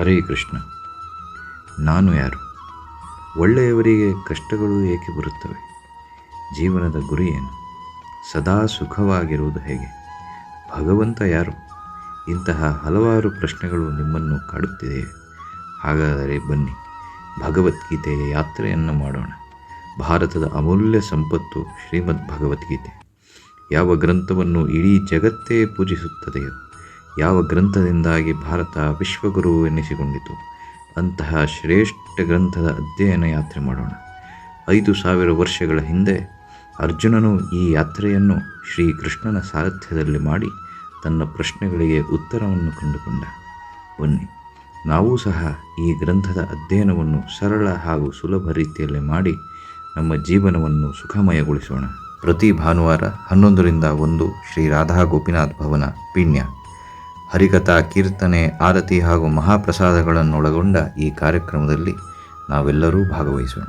ಹರೇ ಕೃಷ್ಣ. ನಾನು ಯಾರು? ಒಳ್ಳೆಯವರಿಗೆ ಕಷ್ಟಗಳು ಏಕೆ ಬರುತ್ತವೆ? ಜೀವನದ ಗುರಿ ಏನು? ಸದಾ ಸುಖವಾಗಿರುವುದು ಹೇಗೆ? ಭಗವಂತ ಯಾರು? ಇಂತಹ ಹಲವಾರು ಪ್ರಶ್ನೆಗಳು ನಿಮ್ಮನ್ನು ಕಾಡುತ್ತಿದೆಯೇ? ಹಾಗಾದರೆ ಬನ್ನಿ, ಭಗವದ್ಗೀತೆಯ ಯಾತ್ರೆಯನ್ನು ಮಾಡೋಣ. ಭಾರತದ ಅಮೂಲ್ಯ ಸಂಪತ್ತು ಶ್ರೀಮದ್ ಭಗವದ್ಗೀತೆ. ಯಾವ ಗ್ರಂಥವನ್ನು ಇಡೀ ಜಗತ್ತೇ ಪೂಜಿಸುತ್ತದೆಯೋ, ಯಾವ ಗ್ರಂಥದಿಂದಾಗಿ ಭಾರತ ವಿಶ್ವಗುರು ಎನ್ನಿಸಿಕೊಂಡಿತು, ಅಂತಹ ಶ್ರೇಷ್ಠ ಗ್ರಂಥದ ಅಧ್ಯಯನ ಯಾತ್ರೆ ಮಾಡೋಣ. 5000 ವರ್ಷಗಳ ಹಿಂದೆ ಅರ್ಜುನನು ಈ ಯಾತ್ರೆಯನ್ನು ಶ್ರೀಕೃಷ್ಣನ ಸಾರಥ್ಯದಲ್ಲಿ ಮಾಡಿ ತನ್ನ ಪ್ರಶ್ನೆಗಳಿಗೆ ಉತ್ತರವನ್ನು ಕಂಡುಕೊಂಡ. ಬನ್ನಿ, ನಾವೂ ಸಹ ಈ ಗ್ರಂಥದ ಅಧ್ಯಯನವನ್ನು ಸರಳ ಹಾಗೂ ಸುಲಭ ರೀತಿಯಲ್ಲಿ ಮಾಡಿ ನಮ್ಮ ಜೀವನವನ್ನು ಸುಖಮಯಗೊಳಿಸೋಣ. ಪ್ರತಿ ಭಾನುವಾರ 11ರಿಂದ 1 ಶ್ರೀ ರಾಧಾ ಗೋಪಿನಾಥ್ ಭವನ, ಪೀಣ್ಯ. ಹರಿಕಥಾ, ಕೀರ್ತನೆ, ಆರತಿ ಹಾಗೂ ಮಹಾಪ್ರಸಾದಗಳನ್ನೊಳಗೊಂಡ ಈ ಕಾರ್ಯಕ್ರಮದಲ್ಲಿ ನಾವೆಲ್ಲರೂ ಭಾಗವಹಿಸೋಣ.